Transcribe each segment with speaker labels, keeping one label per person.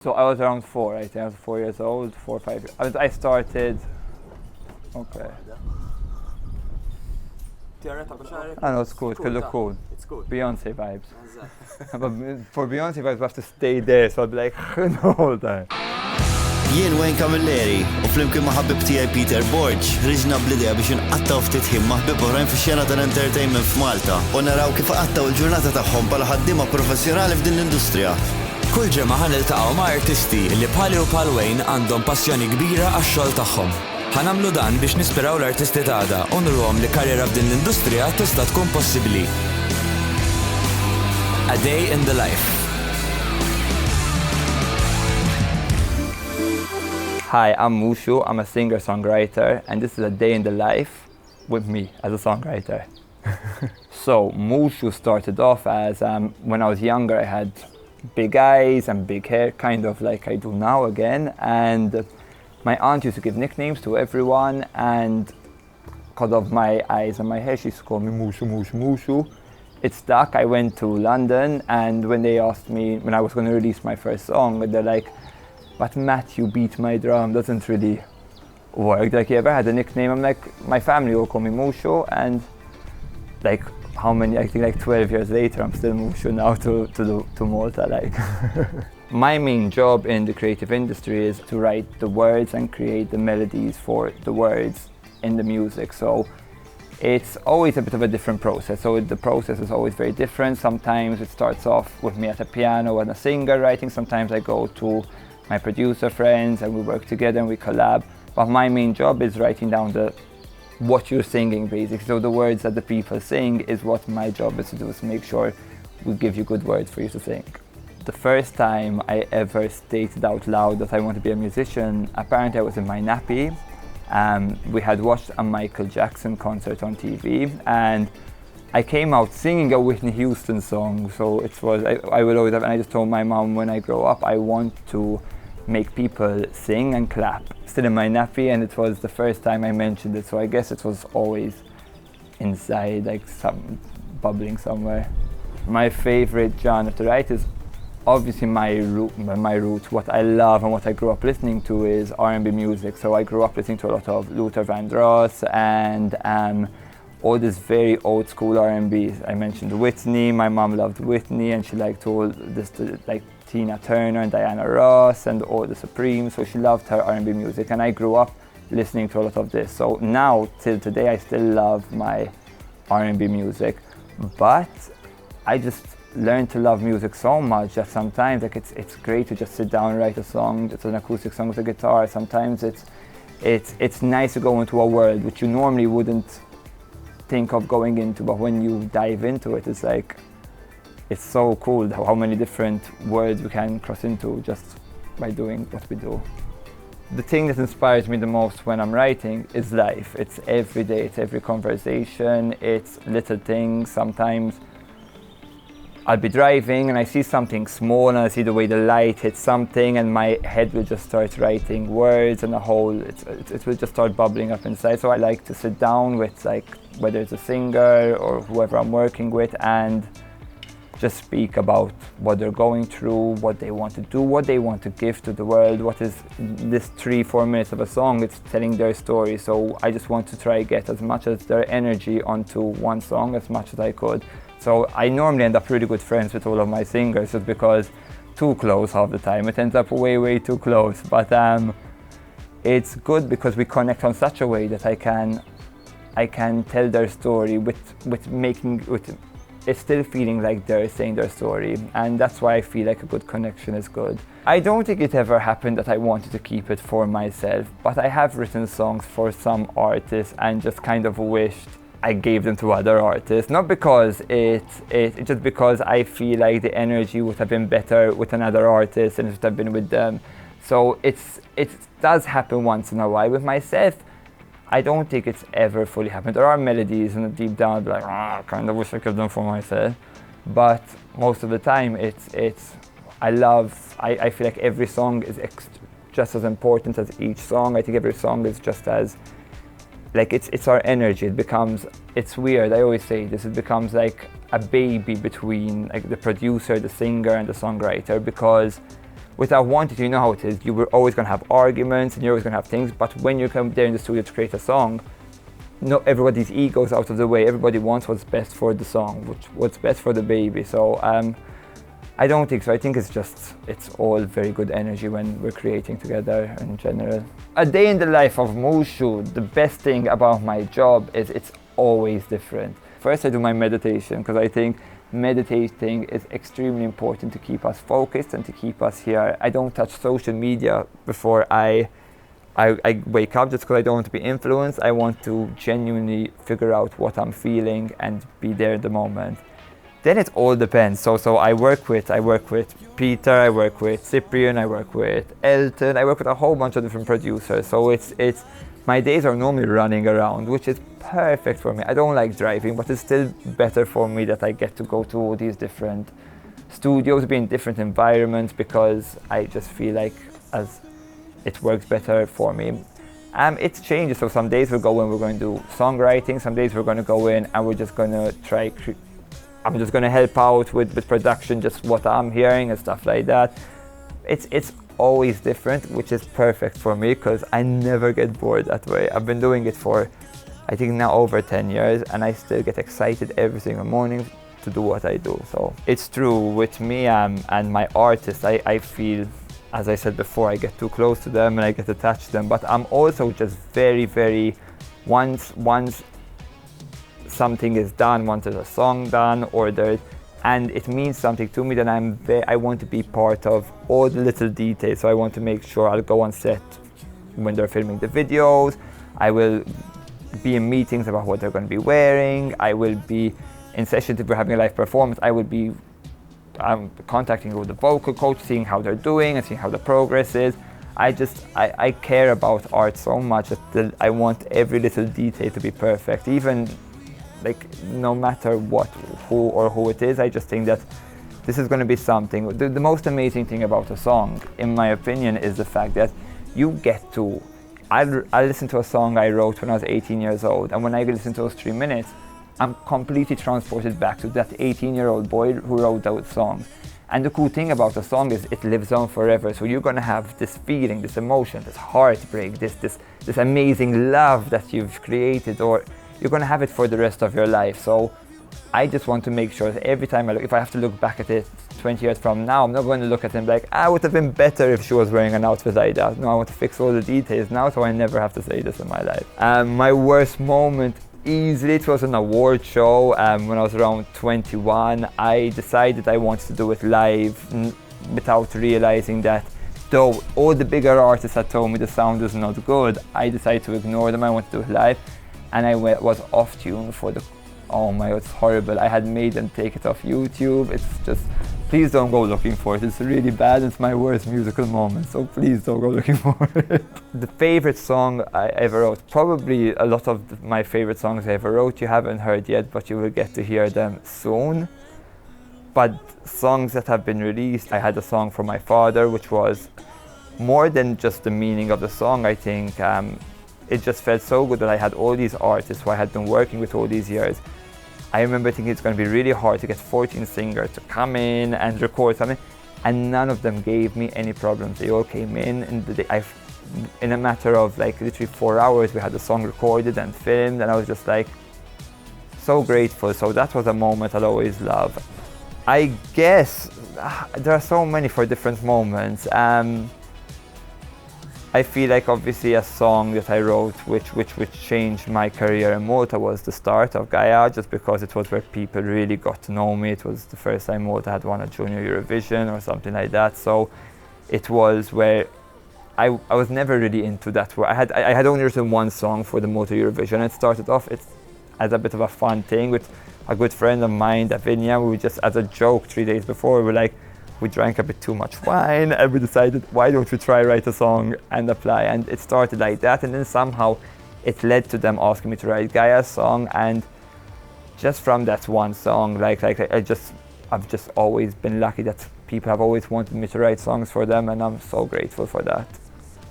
Speaker 1: So I was around 4, I think I was 4 years old, 4 or 5 years. I started, okay. I know, it's cool, it could look cool.
Speaker 2: It's cool.
Speaker 1: Beyonce vibes. But for Beyonce vibes, we have to stay there, so I'll be like, the whole time.
Speaker 3: Jien Wayne Camilleri u flimkien ma' ħabib tiegħi Peter Borg ħriġna bl-idea biex inqattaw ftit ħin ma' ħbieb oħrajn fix-xena tal-entertainment f'Malta u naraw kif qattaw il-ġurnata tagħhom bħala ħaddiema professjonali f'din l-industrija.
Speaker 4: Kull ġimgħa ħaniltaqgħu ma' artisti li bħali u bħal Wayne għandhom passjoni kbira għax-xogħol tagħhom. Ħanamlu dan biex nispiraw l-artisti tagħna u nurhom li karriera f'din l-industrija tista' tkun possibbli. A day in the life.
Speaker 1: Hi, I'm MUXU, I'm a singer-songwriter, and this is a day in the life with me as a songwriter. So, MUXU started off as, when I was younger, I had big eyes and big hair, kind of like I do now again, and my aunt used to give nicknames to everyone, and because of my eyes and my hair, she used to call me MUXU, MUXU, MUXU. It stuck. I went to London, and when they asked me, when I was going to release my first song, they're like, but Matthew beat my drum doesn't really work. Like, you ever had a nickname? I'm like, my family will call me MUXU, and like, how many, I think like 12 years later, I'm still MUXU now to Malta, like. My main job in the creative industry is to write the words and create the melodies for the words in the music. So it's always a bit of a different process. So the process is always very different. Sometimes it starts off with me at a piano and a singer writing. Sometimes I go to my producer friends and we work together and we collab. But my main job is writing down what you're singing, basically. So the words that the people sing is what my job is to do, is make sure we give you good words for you to sing. The first time I ever stated out loud that I want to be a musician, apparently I was in my nappy. We had watched a Michael Jackson concert on TV, and I came out singing a Whitney Houston song. So it was, I will always have, and I just told my mom, when I grow up, I want to make people sing and clap. Still in my nappy, and it was the first time I mentioned it, so I guess it was always inside, like bubbling somewhere. My favorite genre to write is obviously my root. What I love and what I grew up listening to is R&B music. So I grew up listening to a lot of Luther Vandross and all this very old school R&B. I mentioned Whitney. My mom loved Whitney, and she liked all this, like Tina Turner and Diana Ross and all the Supremes. So she loved her R&B music, and I grew up listening to a lot of this. So now till today, I still love my R&B music, but I just learned to love music so much that sometimes, like, it's great to just sit down and write a song. It's an acoustic song with a guitar. Sometimes it's nice to go into a world which you normally wouldn't think of going into, but when you dive into it, it's like, it's so cool how many different worlds we can cross into just by doing what we do. The thing that inspires me the most when I'm writing is life. It's every day, it's every conversation, it's little things. Sometimes I'll be driving and I see something small and I see the way the light hits something, and my head will just start writing words, and it will just start bubbling up inside. So I like to sit down with, like, whether it's a singer or whoever I'm working with, and just speak about what they're going through, what they want to do, what they want to give to the world. What is this 3-4 minutes of a song? It's telling their story. So I just want to try get as much as their energy onto one song as much as I could. So I normally end up really good friends with all of my singers, just because too close half the time. It ends up way too close. But it's good because we connect on such a way that I can tell their story with it's still feeling like they're saying their story, and that's why I feel like a good connection is good. I don't think it ever happened that I wanted to keep it for myself, but I have written songs for some artists and just kind of wished I gave them to other artists. Not because it's just because I feel like the energy would have been better with another artist and it would have been with them. So it does happen once in a while. With myself, I don't think it's ever fully happened. There are melodies and deep down I'd be like, I kind of wish I could have done for myself. But most of the time I feel like every song is just as important as each song. I think every song is just as, like, it's our energy. It's weird, I always say this, it becomes like a baby between, like, the producer, the singer and the songwriter, because without wanting to, you know how it is, you were always going to have arguments and you're always going to have things, but when you come there in the studio to create a song, no, everybody's ego's out of the way. Everybody wants what's best for the song, what's best for the baby. So I don't think so. I think it's all very good energy when we're creating together in general. A day in the life of MUXU, the best thing about my job is it's always different. First, I do my meditation because I think meditating is extremely important to keep us focused and to keep us here. I don't touch social media before I wake up just because I don't want to be influenced. I want to genuinely figure out what I'm feeling and be there at the moment. Then it all depends. So I work with Peter, I work with Cyprian, I work with Elton, I work with a whole bunch of different producers. So it's my days are normally running around, which is perfect for me. I don't like driving, but it's still better for me that I get to go to all these different studios, be in different environments, because I just feel like as it works better for me. It changes, so some days we're going to do songwriting, some days we're going to go in and we're just going to I'm just going to help out with production, just what I'm hearing and stuff like that. It's always different, which is perfect for me because I never get bored that way. I've been doing it for, I think now over 10 years, and I still get excited every single morning to do what I do. So it's true with me and my artists, I feel, as I said before, I get too close to them and I get attached to them, but I'm also just very, very, once something is done, once there's a song done, and it means something to me, then I want to be part of all the little details. So I want to make sure I'll go on set when they're filming the videos, I will be in meetings about what they're going to be wearing, I will be in sessions if we're having a live performance, I will be contacting with the vocal coach, seeing how they're doing and seeing how the progress is. I care about art so much that I want every little detail to be perfect, even like no matter who it is. I just think that this is going to be something. The most amazing thing about a song, in my opinion, is the fact that you get to, I listen to a song I wrote when I was 18 years old, and when I listen to those 3 minutes, I'm completely transported back to that 18-year-old boy who wrote those songs. And the cool thing about the song is it lives on forever. So you're gonna have this feeling, this emotion, this heartbreak, this amazing love that you've created, or you're gonna have it for the rest of your life. So I just want to make sure that every time if I have to look back at it 20 years from now, I'm not going to look at it and be like, it would have been better if she was wearing an outfit like that. No, I want to fix all the details now so I never have to say this in my life. My worst moment, easily, it was an award show when I was around 21. I decided I wanted to do it live without realizing that though all the bigger artists had told me the sound is not good, I decided to ignore them. I wanted to do it live, and I was off tune for the, oh my, it's horrible. I had made them take it off YouTube. It's just, please don't go looking for it. It's really bad. It's my worst musical moment, so please don't go looking for it. The favorite song I ever wrote, probably a lot of my favorite songs I ever wrote you haven't heard yet, but you will get to hear them soon. But songs that have been released, I had a song for my father, which was more than just the meaning of the song. I think it just felt so good that I had all these artists who I had been working with all these years. I remember thinking it's going to be really hard to get 14 singers to come in and record something, and none of them gave me any problems. They all came in, and in a matter of like literally 4 hours, we had the song recorded and filmed, and I was just like so grateful. So that was a moment I'll always love. I guess there are so many for different moments. I feel like obviously a song that I wrote which changed my career in Malta was the start of Gaia, just because it was where people really got to know me. It was the first time Malta had won a Junior Eurovision or something like that. So it was where I was never really into that. Where I had only written one song for the Malta Eurovision. It started off as a bit of a fun thing with a good friend of mine, Davinia. We just, as a joke, 3 days before, we were like, we drank a bit too much wine and we decided, why don't we try write a song and apply? And it started like that, and then somehow it led to them asking me to write Gaia's song, and just from that one song, I've just always been lucky that people have always wanted me to write songs for them, and I'm so grateful for that.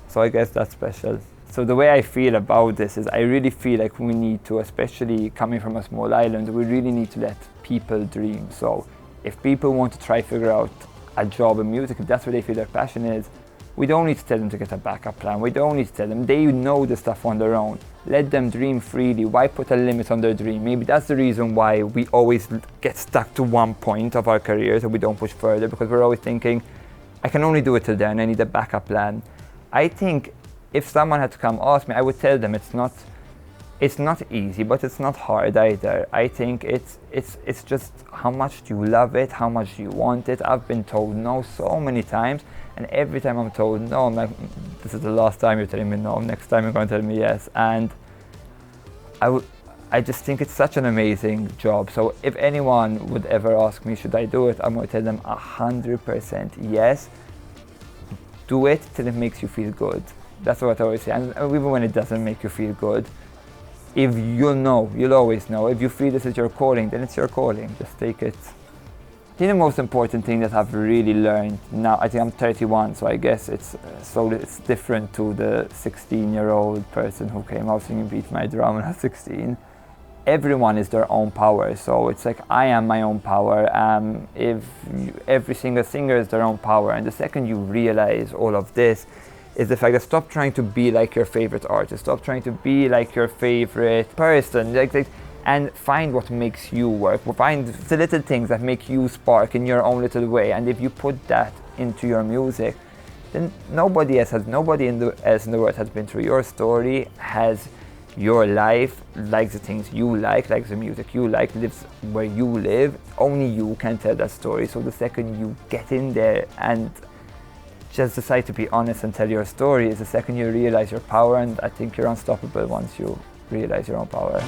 Speaker 1: So I guess that's special. So the way I feel about this is I really feel like we need to, especially coming from a small island, we really need to let people dream. So if people want to try figure out a job in music, if that's where they feel their passion is, we don't need to tell them to get a backup plan. We don't need to tell them. They know the stuff on their own. Let them dream freely. Why put a limit on their dream? Maybe that's the reason why we always get stuck to one point of our careers and we don't push further, because we're always thinking, I can only do it till then, I need a backup plan. I think if someone had to come ask me, I would tell them it's not easy, but it's not hard either. I think it's just how much do you love it, how much do you want it. I've been told no so many times, and every time I'm told no, I'm like, this is the last time you're telling me no, next time you're going to tell me yes. And I just think it's such an amazing job. So if anyone would ever ask me, should I do it, I'm going to tell them 100% yes. Do it till it makes you feel good. That's what I always say. And even when it doesn't make you feel good, if you'll always know. If you feel this is your calling, then it's your calling. Just take it. I think the most important thing that I've really learned now, I think I'm 31, so I guess it's different to the 16-year-old person who came out singing Beat My Drum when I was 16. Everyone is their own power, so it's like I am my own power. Every single singer is their own power, and the second you realize all of this, is the fact that stop trying to be like your favorite artist, stop trying to be like your favorite person, and find what makes you work. Find the little things that make you spark in your own little way, and if you put that into your music, then nobody else in the world has been through your story, has your life, likes the things you likes the music you like, lives where you live. Only you can tell that story. So the second you get in there and just decide to be honest and tell your story is the second you realize your power, and I think you're unstoppable once you realize your own power.